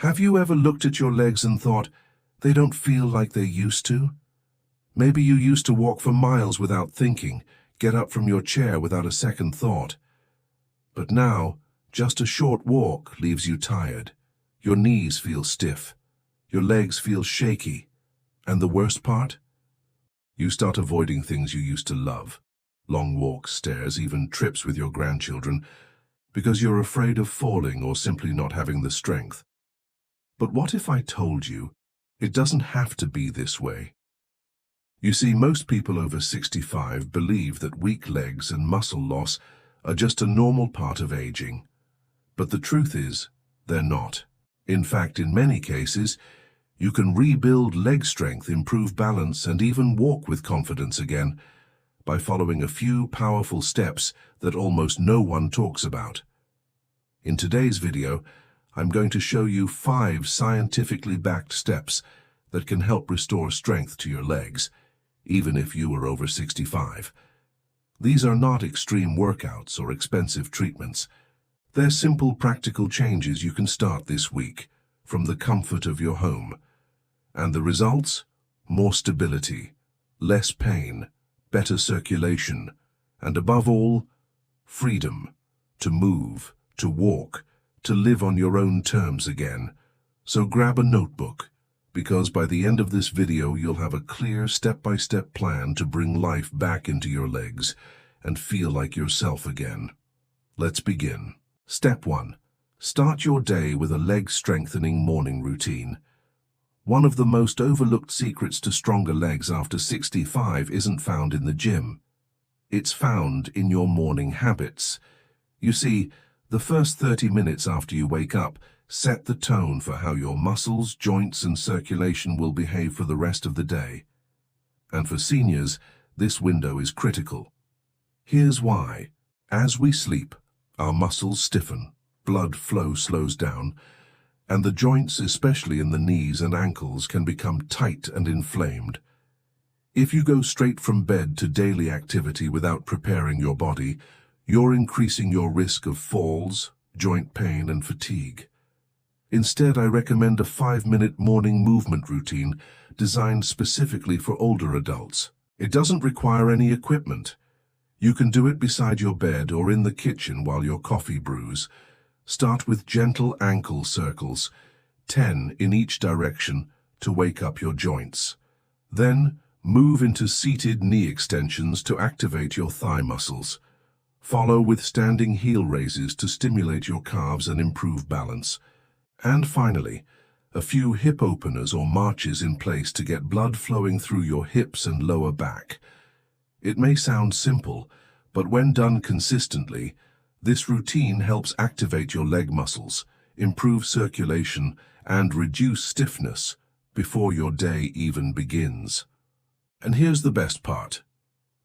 Have you ever looked at your legs and thought, they don't feel like they used to? Maybe you used to walk for miles without thinking, get up from your chair without a second thought. But now, just a short walk leaves you tired. Your knees feel stiff. Your legs feel shaky. And the worst part? You start avoiding things you used to love. Long walks, stairs, even trips with your grandchildren, because you're afraid of falling or simply not having the strength. But what if I told you it doesn't have to be this way? You see, most people over 65 believe that weak legs and muscle loss are just a normal part of aging. But the truth is, they're not. In fact, in many cases, you can rebuild leg strength, improve balance, and even walk with confidence again by following a few powerful steps that almost no one talks about. In today's video, I'm going to show you 5 scientifically backed steps that can help restore strength to your legs, even if you are over 65. These are not extreme workouts or expensive treatments. They're simple, practical changes you can start this week from the comfort of your home. And the results? More stability, less pain, better circulation, and above all, freedom to move, to walk, to live on your own terms again. So grab a notebook, because by the end of this video you'll have a clear step-by-step plan to bring life back into your legs and feel like yourself again. Let's begin. Step 1. Start your day with a leg-strengthening morning routine. One of the most overlooked secrets to stronger legs after 65 isn't found in the gym. It's found in your morning habits. You see, the first 30 minutes after you wake up set the tone for how your muscles, joints, and circulation will behave for the rest of the day. And for seniors, this window is critical. Here's why. As we sleep, our muscles stiffen, blood flow slows down, and the joints, especially in the knees and ankles, can become tight and inflamed. If you go straight from bed to daily activity without preparing your body, you're increasing your risk of falls, joint pain, and fatigue. Instead, I recommend a 5-minute morning movement routine designed specifically for older adults. It doesn't require any equipment. You can do it beside your bed or in the kitchen while your coffee brews. Start with gentle ankle circles, 10 in each direction, to wake up your joints. Then, move into seated knee extensions to activate your thigh muscles. Follow with standing heel raises to stimulate your calves and improve balance. And finally, a few hip openers or marches in place to get blood flowing through your hips and lower back. It may sound simple, but when done consistently, this routine helps activate your leg muscles, improve circulation, and reduce stiffness before your day even begins. And here's the best part.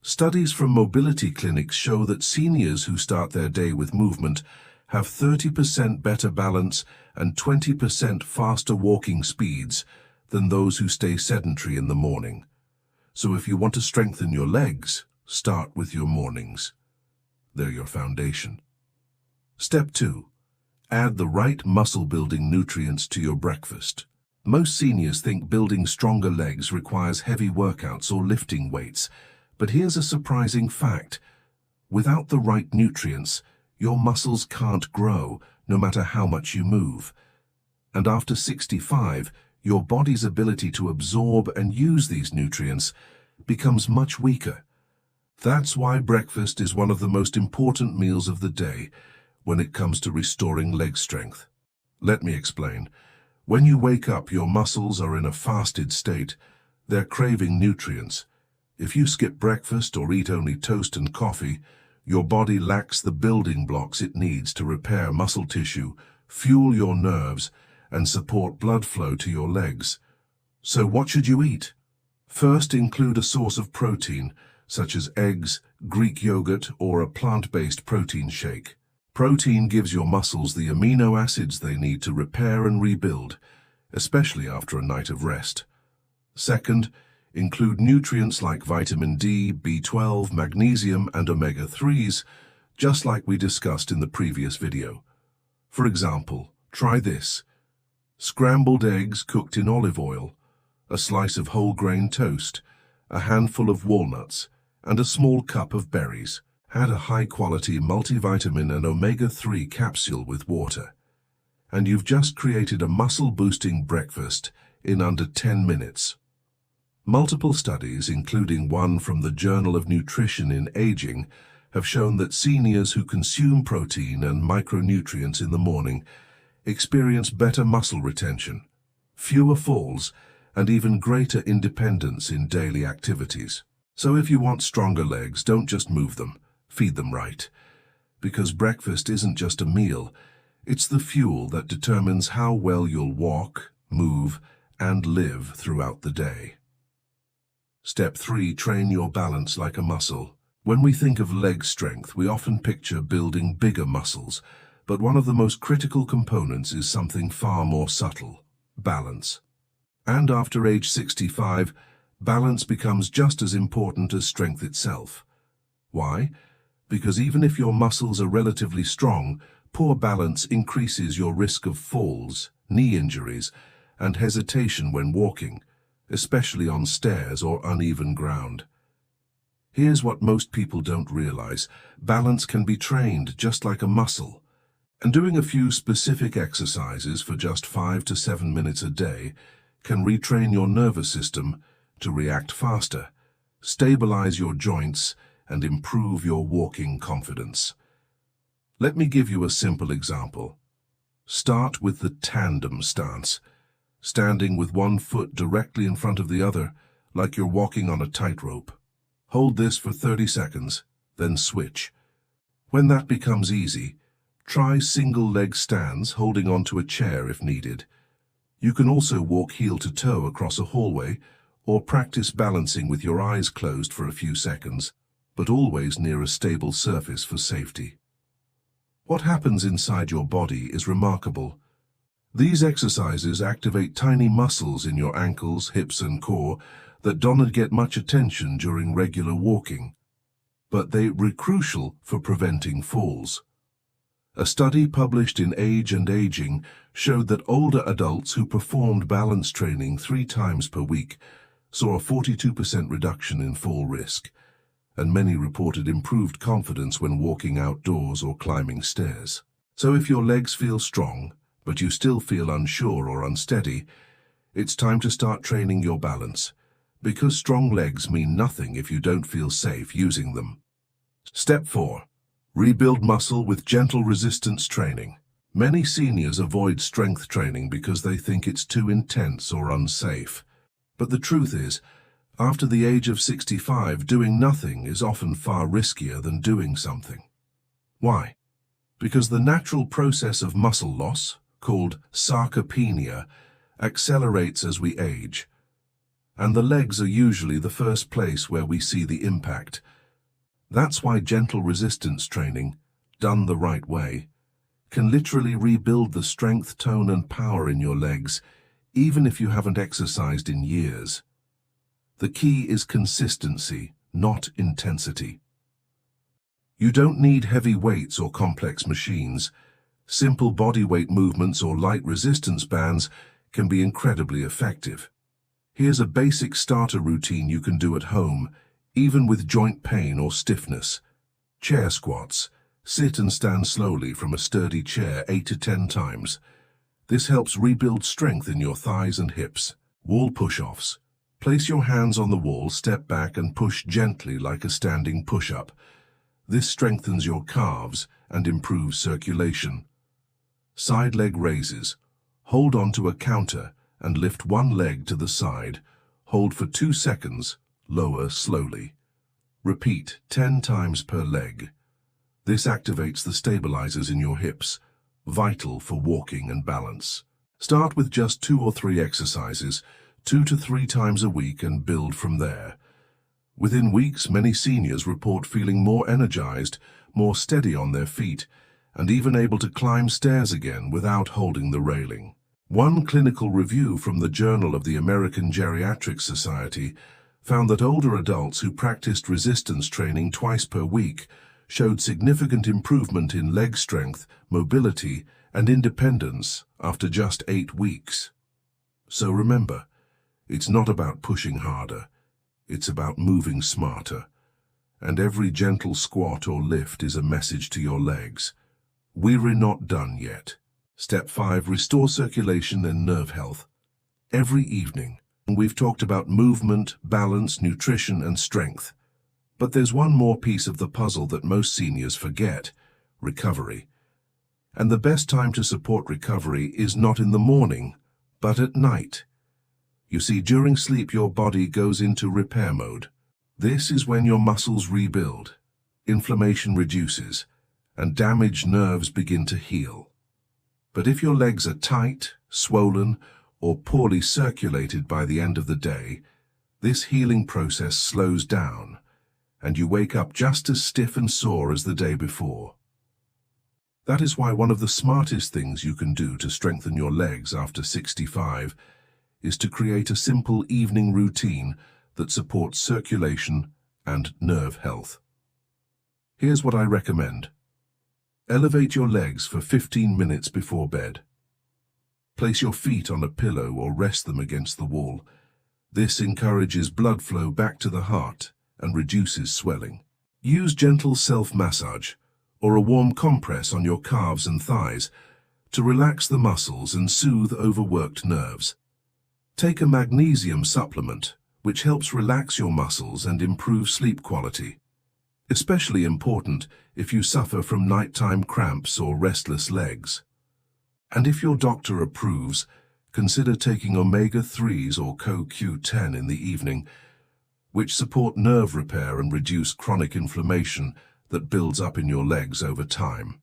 Studies from mobility clinics show that seniors who start their day with movement have 30% better balance and 20% faster walking speeds than those who stay sedentary in the morning. So if you want to strengthen your legs, start with your mornings. They're your foundation. Step 2. Add the right muscle-building nutrients to your breakfast. Most seniors think building stronger legs requires heavy workouts or lifting weights, but here's a surprising fact. Without the right nutrients, your muscles can't grow, no matter how much you move. And after 65, your body's ability to absorb and use these nutrients becomes much weaker. That's why breakfast is one of the most important meals of the day when it comes to restoring leg strength. Let me explain. When you wake up, your muscles are in a fasted state. They're craving nutrients. If you skip breakfast or eat only toast and coffee, your body lacks the building blocks it needs to repair muscle tissue, fuel your nerves, and support blood flow to your legs. So what should you eat? First, include a source of protein, such as eggs, Greek yogurt, or a plant-based protein shake. Protein gives your muscles the amino acids they need to repair and rebuild, especially after a night of rest. Second, include nutrients like vitamin D, B12, magnesium, and omega-3s, just like we discussed in the previous video. For example, try this. Scrambled eggs cooked in olive oil, a slice of whole grain toast, a handful of walnuts, and a small cup of berries. Add a high-quality multivitamin and omega-3 capsule with water. And you've just created a muscle-boosting breakfast in under 10 minutes. Multiple studies, including one from the Journal of Nutrition in Aging, have shown that seniors who consume protein and micronutrients in the morning experience better muscle retention, fewer falls, and even greater independence in daily activities. So if you want stronger legs, don't just move them, feed them right. Because breakfast isn't just a meal, it's the fuel that determines how well you'll walk, move, and live throughout the day. Step 3. Train your balance like a muscle. When we think of leg strength, we often picture building bigger muscles, but one of the most critical components is something far more subtle: balance. And after age 65, balance becomes just as important as strength itself. Why? Because even if your muscles are relatively strong, poor balance increases your risk of falls, knee injuries, and hesitation when walking, especially on stairs or uneven ground. Here's what most people don't realize: balance can be trained just like a muscle. And doing a few specific exercises for just 5 to 7 minutes a day can retrain your nervous system to react faster, stabilize your joints, and improve your walking confidence. Let me give you a simple example. Start with the tandem stance, standing with one foot directly in front of the other, like you're walking on a tightrope. Hold this for 30 seconds, then switch. When that becomes easy, try single leg stands holding onto a chair if needed. You can also walk heel to toe across a hallway or practice balancing with your eyes closed for a few seconds, but always near a stable surface for safety. What happens inside your body is remarkable. These exercises activate tiny muscles in your ankles, hips, and core that don't get much attention during regular walking, but they are crucial for preventing falls. A study published in Age and Aging showed that older adults who performed balance training 3 times per week saw a 42% reduction in fall risk, and many reported improved confidence when walking outdoors or climbing stairs. So if your legs feel strong, but you still feel unsure or unsteady, it's time to start training your balance, because strong legs mean nothing if you don't feel safe using them. Step 4. Rebuild muscle with gentle resistance training. Many seniors avoid strength training because they think it's too intense or unsafe. But the truth is, after the age of 65, doing nothing is often far riskier than doing something. Why? Because the natural process of muscle loss, called sarcopenia, accelerates as we age. And the legs are usually the first place where we see the impact. That's why gentle resistance training, done the right way, can literally rebuild the strength, tone, and power in your legs, even if you haven't exercised in years. The key is consistency, not intensity. You don't need heavy weights or complex machines. Simple bodyweight movements or light resistance bands can be incredibly effective. Here's a basic starter routine you can do at home, even with joint pain or stiffness. Chair squats. Sit and stand slowly from a sturdy chair 8 to 10 times. This helps rebuild strength in your thighs and hips. Wall push-offs. Place your hands on the wall, step back, and push gently like a standing push-up. This strengthens your calves and improves circulation. Side leg raises. Hold onto a counter and lift one leg to the side. Hold for 2 seconds. Lower slowly. Repeat 10 times per leg. This activates the stabilizers in your hips, vital for walking and balance. Start with just 2 or 3 exercises, 2 to 3 times a week, and build from there. Within weeks, many seniors report feeling more energized, more steady on their feet, and even able to climb stairs again without holding the railing. One clinical review from the Journal of the American Geriatric Society found that older adults who practiced resistance training twice per week showed significant improvement in leg strength, mobility, and independence after just 8 weeks. So remember, it's not about pushing harder, it's about moving smarter. And every gentle squat or lift is a message to your legs. We're not done yet. Step 5. Restore circulation and nerve health. Every evening, we've talked about movement, balance, nutrition, and strength. But there's one more piece of the puzzle that most seniors forget: recovery. And the best time to support recovery is not in the morning, but at night. You see, during sleep your body goes into repair mode. This is when your muscles rebuild, inflammation reduces, and damaged nerves begin to heal. But if your legs are tight, swollen, or poorly circulated by the end of the day, this healing process slows down, and you wake up just as stiff and sore as the day before. That is why one of the smartest things you can do to strengthen your legs after 65 is to create a simple evening routine that supports circulation and nerve health. Here's what I recommend. Elevate your legs for 15 minutes before bed. Place your feet on a pillow or rest them against the wall. This encourages blood flow back to the heart and reduces swelling. Use gentle self-massage or a warm compress on your calves and thighs to relax the muscles and soothe overworked nerves. Take a magnesium supplement, which helps relax your muscles and improve sleep quality. Especially important if you suffer from nighttime cramps or restless legs. And if your doctor approves, consider taking omega-3s or CoQ10 in the evening, which support nerve repair and reduce chronic inflammation that builds up in your legs over time.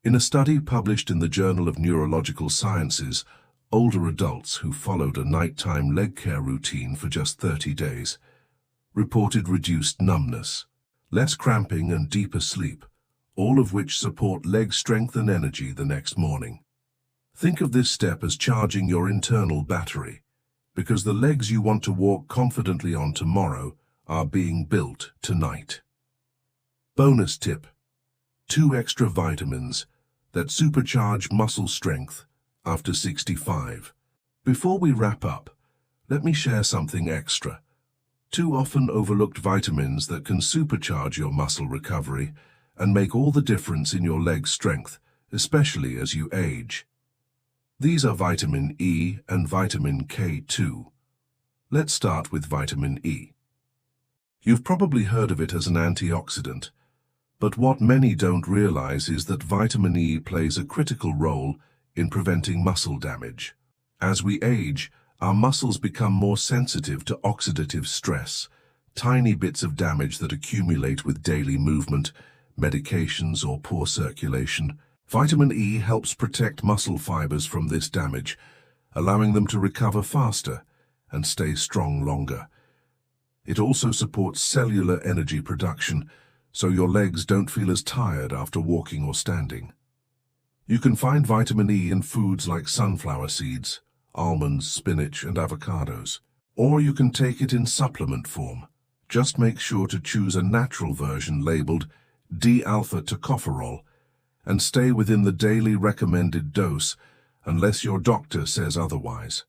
In a study published in the Journal of Neurological Sciences, older adults who followed a nighttime leg care routine for just 30 days reported reduced numbness, less cramping, and deeper sleep, all of which support leg strength and energy the next morning. Think of this step as charging your internal battery, because the legs you want to walk confidently on tomorrow are being built tonight. Bonus tip: 2 extra vitamins that supercharge muscle strength after 65. Before we wrap up, let me share something extra. 2 often overlooked vitamins that can supercharge your muscle recovery and make all the difference in your leg strength, especially as you age. These are vitamin E and vitamin K2. Let's start with vitamin E. You've probably heard of it as an antioxidant, but what many don't realize is that vitamin E plays a critical role in preventing muscle damage. As we age, our muscles become more sensitive to oxidative stress, tiny bits of damage that accumulate with daily movement, medications, or poor circulation. Vitamin E helps protect muscle fibers from this damage, allowing them to recover faster and stay strong longer. It also supports cellular energy production, so your legs don't feel as tired after walking or standing. You can find vitamin E in foods like sunflower seeds, almonds, spinach, and avocados. Or you can take it in supplement form. Just make sure to choose a natural version labeled D-alpha tocopherol and stay within the daily recommended dose unless your doctor says otherwise.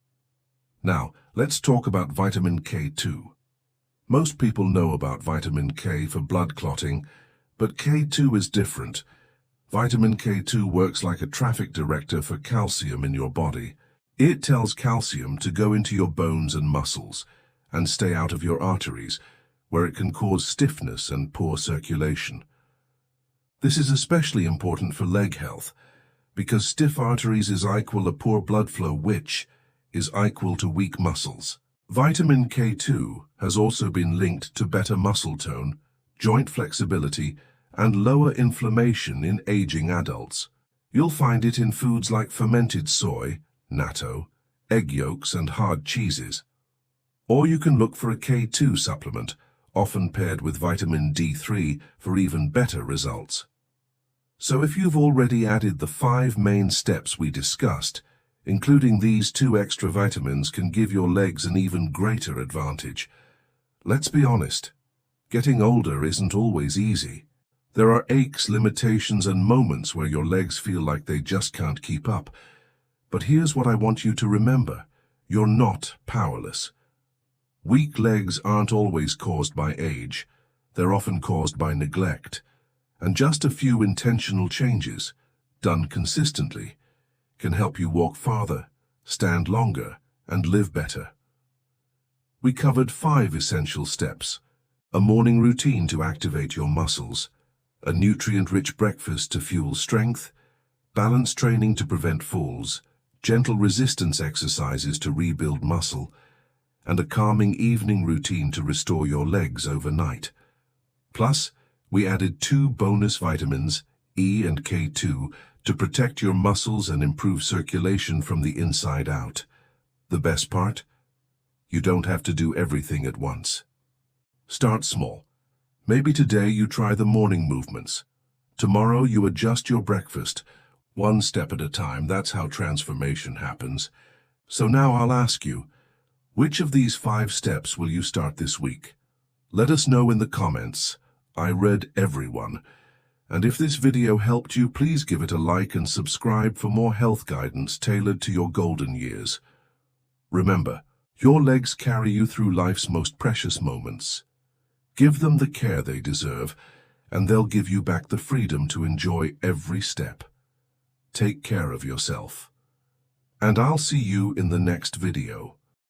Now, let's talk about vitamin K2. Most people know about vitamin K for blood clotting, but K2 is different. Vitamin K2 works like a traffic director for calcium in your body. It tells calcium to go into your bones and muscles and stay out of your arteries, where it can cause stiffness and poor circulation. This is especially important for leg health, because stiff arteries is equal to poor blood flow, which is equal to weak muscles. Vitamin K2 has also been linked to better muscle tone, joint flexibility, and lower inflammation in aging adults. You'll find it in foods like fermented soy, natto, egg yolks, and hard cheeses. Or you can look for a K2 supplement, often paired with vitamin D3 for even better results. So if you've already added the 5 main steps we discussed, including these 2 extra vitamins can give your legs an even greater advantage. Let's be honest, getting older isn't always easy. There are aches, limitations, and moments where your legs feel like they just can't keep up. But here's what I want you to remember. You're not powerless. Weak legs aren't always caused by age. They're often caused by neglect. And just a few intentional changes, done consistently, can help you walk farther, stand longer, and live better. We covered 5 essential steps: a morning routine to activate your muscles, a nutrient-rich breakfast to fuel strength, balance training to prevent falls, gentle resistance exercises to rebuild muscle, and a calming evening routine to restore your legs overnight. Plus, we added 2 bonus vitamins, E and K2, to protect your muscles and improve circulation from the inside out. The best part? You don't have to do everything at once. Start small. Maybe today you try the morning movements. Tomorrow you adjust your breakfast. One step at a time, that's how transformation happens. So now I'll ask you, which of these 5 steps will you start this week? Let us know in the comments. I read everyone. And if this video helped you, please give it a like and subscribe for more health guidance tailored to your golden years. Remember, your legs carry you through life's most precious moments. Give them the care they deserve, and they'll give you back the freedom to enjoy every step. Take care of yourself. And I'll see you in the next video.